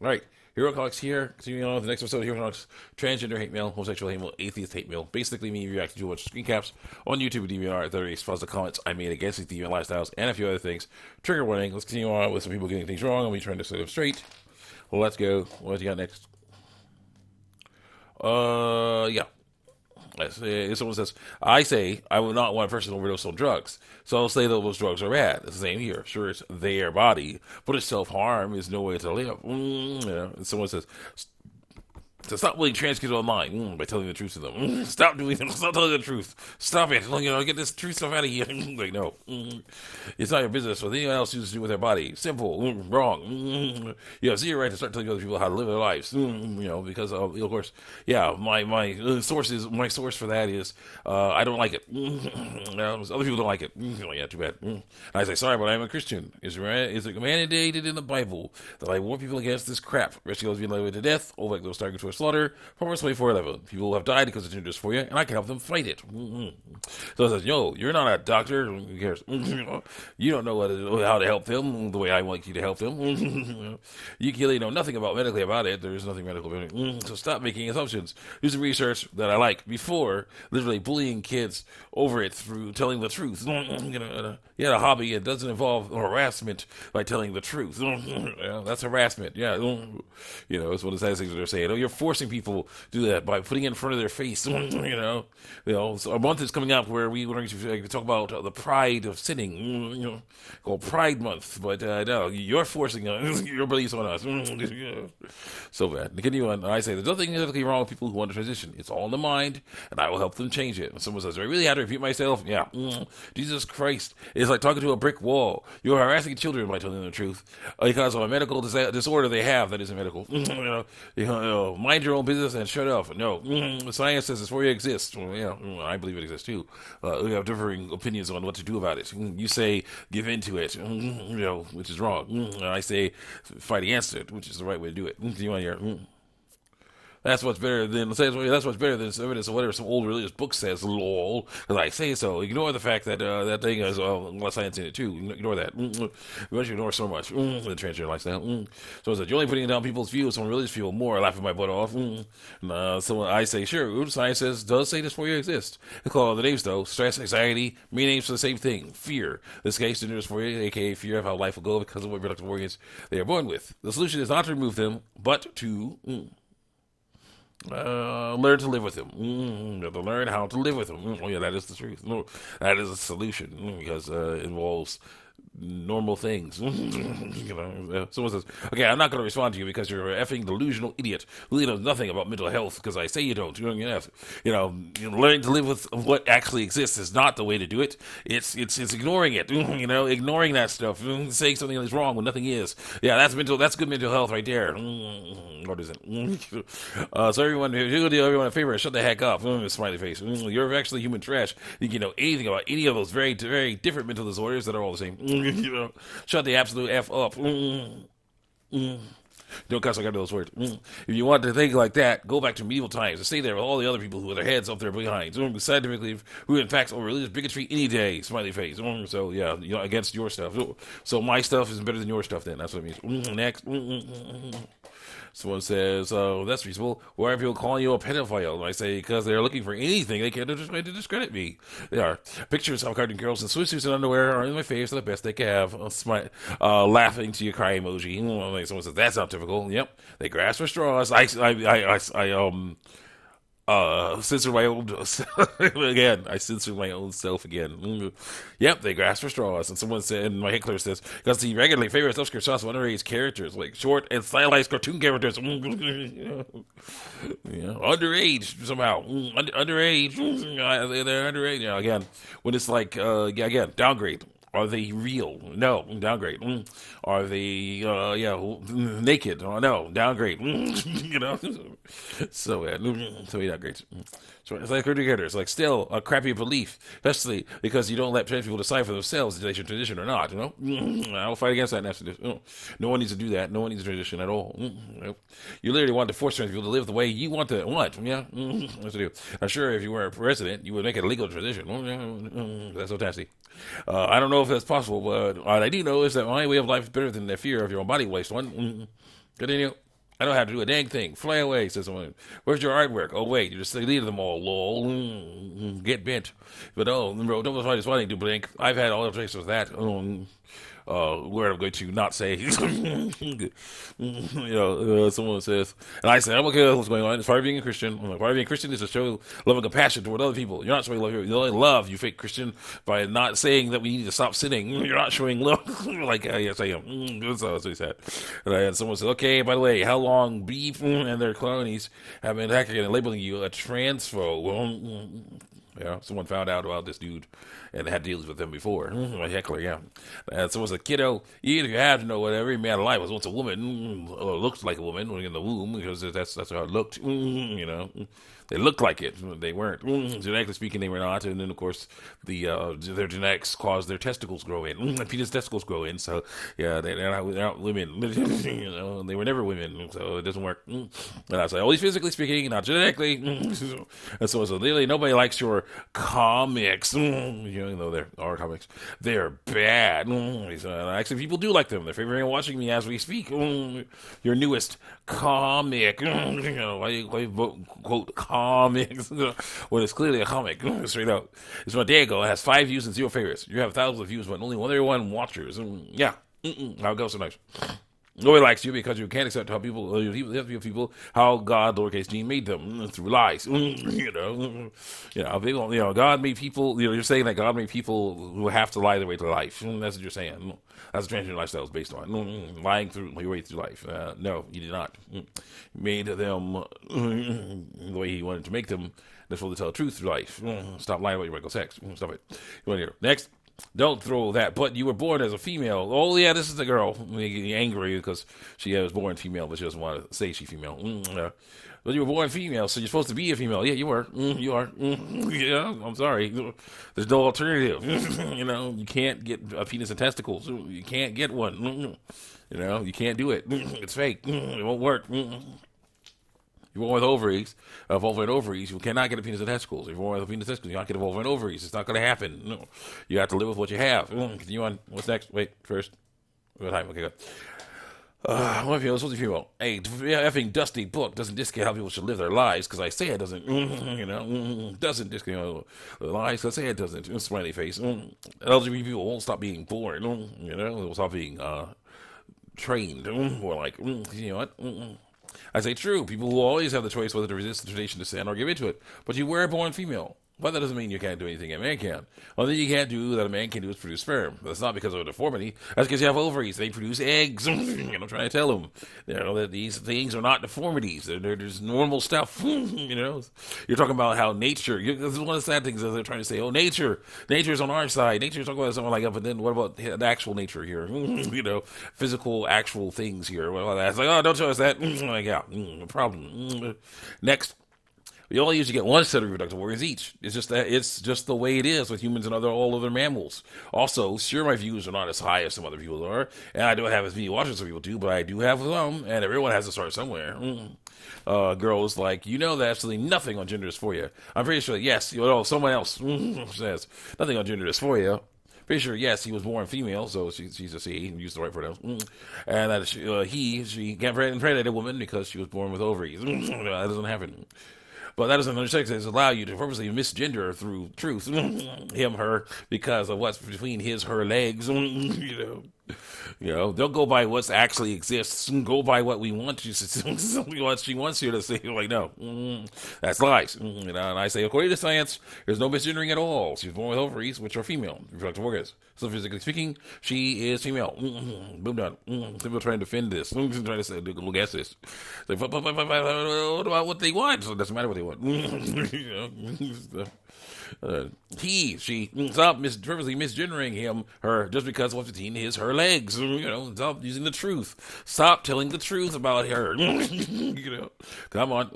All right, Hero Comics here. Continuing on with the next episode of Hero Comics: Transgender hate mail, homosexual hate mail, atheist hate mail. Basically, me reacting to a bunch of screen caps on YouTube and DVR that response to comments I made against these deviant lifestyles and a few other things. Trigger warning. Let's continue on with some people getting things wrong and me trying to set them straight. Well, let's go. What do you got next? Yeah. Someone says, I say I would not want a person to overdose on drugs. So I'll say that those drugs are bad. It's the same here. Sure, it's their body, but it's self-harm is no way to live. And someone says, to stop bullying trans kids online by telling the truth to them. Stop doing it. Stop telling the truth. Stop it. Get this truth stuff out of here. Like, no. It's not your business what anyone else chooses to do with their body. Simple. Wrong. You have zero right to start telling other people how to live their lives. Because of course, yeah, my source for that is I don't like it. Other people don't like it. Yeah, too bad. And I say, sorry, but I'm a Christian. Is it mandated in the Bible that I warn people against this crap? Rescue those being led to death, all like those targeted for slaughter. Proverbs 24:11. People have died because of gender dysphoria, and I can help them fight it. So it says, yo, you're not a doctor. Who cares? You don't know how to help them the way I want you to help them. You clearly know nothing medically about it. There's nothing medical about it. So stop making assumptions. Do some research that I like before literally bullying kids over it through telling the truth. You had a hobby. It doesn't involve harassment by telling the truth. That's harassment. Yeah. It's one of the saddest things that they're saying. Oh, you're forcing people to do that by putting it in front of their face. So a month is coming up where we're going to talk about the pride of sinning, called Pride Month. But no, you're forcing your beliefs on us. So bad. Continue on. I say there's nothing medically wrong with people who want to transition. It's all in the mind, and I will help them change it. And someone says, "Do I really have to repeat myself?" Yeah. Jesus Christ. It's like talking to a brick wall. You're harassing children by telling them the truth because of a medical disorder they have that isn't medical. Mind your own business and shut up. No, science says this for you exists. Well, I believe it exists too. We have differing opinions on what to do about it. You say give in to it, which is wrong. I say fight against it, which is the right way to do it. You want to hear? That's much better than evidence of whatever some old religious book says. Lol, because I say so. Ignore the fact that that thing has a lot of science in it too. Ignore that. We want you to ignore so much. The transgender lifestyle. So it's like you're only putting down people's views on religious people more, laughing my butt off. So I say sure. Science does say this for you exists. They call it the names though: stress, anxiety, mean names for the same thing. Fear. This case gender dysphoria, aka fear of how life will go because of what reproductive organs they are born with. The solution is not to remove them, but to learn to live with him. You have to learn how to live with him. Oh yeah, that is the truth. No, that is a solution because it involves normal things. Someone says, okay, I'm not going to respond to you because you're an effing delusional idiot who really knows nothing about mental health because I say you don't. Learning to live with what actually exists is not the way to do it. It's ignoring it. Ignoring that stuff. Saying something is wrong when nothing is. Yeah, that's good mental health right there. What is it? So everyone, if you do everyone a favor, shut the heck up. Smiley face. You're actually human trash. You can know anything about any of those very, very different mental disorders that are all the same. Shut the absolute F up. Don't cuss like I know those words. If you want to think like that, go back to medieval times and stay there with all the other people who with their heads up their behinds. Scientifically, who in fact are religious bigotry any day. Smiley face. So yeah, against your stuff. So my stuff is better than your stuff. Then that's what it means. Next. Someone says, oh, that's reasonable. Why are people calling you a pedophile? And I say, because they're looking for anything they can to discredit me. They are. Pictures of cartoon girls in swimsuits and underwear are in my face. They're the best they can have. Laughing to your cry emoji. Someone says, that's not typical. Yep. They grasp for straws. I censor my own again. I censor my own self again. Yep, they grasp for straws. And someone said, and my heckler says, because he regularly favors obscure sauce of underage characters, like short and stylized cartoon characters. Underage somehow. Underage. They're underage. Again, when it's like, again, downgrade. Are they real? No, downgrade. Are they, naked? Oh, no, downgrade. So he downgrades. So it's like it's like still a crappy belief, especially because you don't let trans people decide for themselves if they should transition or not. I'll fight against that. No one needs to do that. No one needs to transition at all. You literally want to force trans people to live the way you want to. Yeah, that's what you do. I'm sure if you were a president, you would make it a legal transition. That's so nasty. I don't know if that's possible, but what I do know is that my way of life is better than the fear of your own body waste one. Continue. I don't have to do a dang thing. Fly away, says someone. Where's your artwork? Oh, wait, you just deleted them all. Lol. Get bent. But oh, bro, don't find this funny to blink. I've had all the traces of that. Where I'm going to not say. Someone says, and I say, I'm okay with what's going on. It's part of being a Christian. I'm like, part of being a Christian is to show love and compassion toward other people. You're not showing love. You only love, you fake Christian, by not saying that we need to stop sinning. You're not showing love. Like, yes, I am. That's what he said. And I had someone said, okay, by the way, how long beef and their cronies have been attacking and labeling you a transphobe? Yeah, someone found out about this dude and had deals with him before. A heckler, yeah. And someone said, kiddo, even if you have to know what every man alive was once a woman, or looked like a woman when in the womb, because that's how it looked, They looked like it. They weren't. Genetically speaking, they were not. And then, of course, their genetics caused their testicles grow in. Penis testicles grow in. So, yeah, they're not women. They were never women. So it doesn't work. And I was like, always physically speaking, not genetically. And so literally nobody likes your comics. Though there are comics. They're bad. Actually, people do like them. They're favoring watching me as we speak. Your newest comic. Why quote comics when it's clearly a comic? Straight out. It's from a day ago. It has 5 views and 0 favorites. You have thousands of views, but only 101 watchers. Yeah. How it goes so nice. Nobody likes you because you can't accept how people how God, lowercase g, made them through lies. People. God made people. You're saying that God made people who have to lie their way to life. That's what you're saying. That's what transgender lifestyle is based on. Lying through your way through life. No, he did not. He made them the way he wanted to make them. They're supposed to tell the truth through life. Stop lying about your regular sex. Stop it. You want to hear? Next. Don't throw that. But you were born as a female. Oh, yeah, this is the girl. Angry because she was born female, but she doesn't want to say she's female. But you were born female, so you're supposed to be a female. Yeah, you were. You are. Yeah, I'm sorry. There's no alternative. You can't get a penis and testicles. You can't get one. You can't do it. It's fake. It won't work. You're born with ovaries, vulva and ovaries. You cannot get a penis and testicles. If you're born with a penis and testicles, you can't get a vulva and ovaries. It's not going to happen. No. You have to live with what you have. Continue on. What's next? Wait, first. What time? Okay, good. What if you're supposed to be female? Hey, effing dusty book doesn't discount how people should live their lives, because I say it doesn't, doesn't discount their lives, because I say it doesn't. Smiley face. LGBT people won't stop being born, they'll stop being trained. Or like, you know what? I say true. People will always have the choice whether to resist the temptation to sin or give into it. But you were born female. But that doesn't mean you can't do anything a man can. Only thing you can't do that a man can do is produce sperm. That's not because of a deformity. That's because you have ovaries. They produce eggs. I'm trying to tell them, that these things are not deformities. They're just normal stuff. You're talking about how nature. This is one of the sad things that they're trying to say. Oh, nature's on our side. Nature's talking about something like that. But then what about the actual nature here? Physical, actual things here. Well, that's like, oh, don't show us that. Like, yeah, no problem. Next. You only usually get one set of reproductive organs each. It's just the way it is with humans and all other mammals. Also, sure, my views are not as high as some other people are, and I don't have as many watchers as some people do, but I do have some, and everyone has to start somewhere. Girls like, that absolutely nothing on gender is for you. I'm pretty sure, yes, someone else says nothing on gender is for you. Pretty sure, yes, he was born female, so she's a she, used the right pronouns. And that she can't impregnate a woman because she was born with ovaries. That doesn't happen. But that doesn't allow you to purposely misgender through truth, him, her, because of what's between her legs. Don't go by what actually exists. Go by what we want you to. What she wants you to say. Like, no, that's lies. And I say, according to science, there's no misgendering at all. She's born with ovaries, which are female, reproductive organs. So physically speaking, she is female. Boom, done. People trying to defend this. Trying to say, look at this. Like, what about what they want? So it doesn't matter what they want. She stop purposely misgendering him, her, just because what's between her legs. Stop using the truth. Stop telling the truth about her. Come on.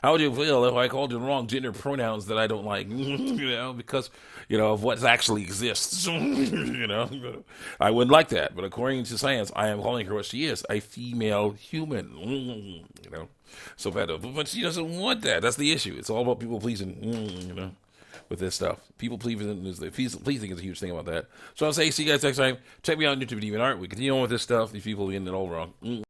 How would you feel if I called you the wrong gender pronouns that I don't like? Because of what actually exists. I wouldn't like that. But according to science, I am calling her what she is, a female human. So bad. But she doesn't want that. That's the issue. It's all about people pleasing. With this stuff, people pleasing is a huge thing about that. So I'll say, see you guys next time. Check me out on YouTube and DeviantArt. We continue on with this stuff. These people are getting it all wrong.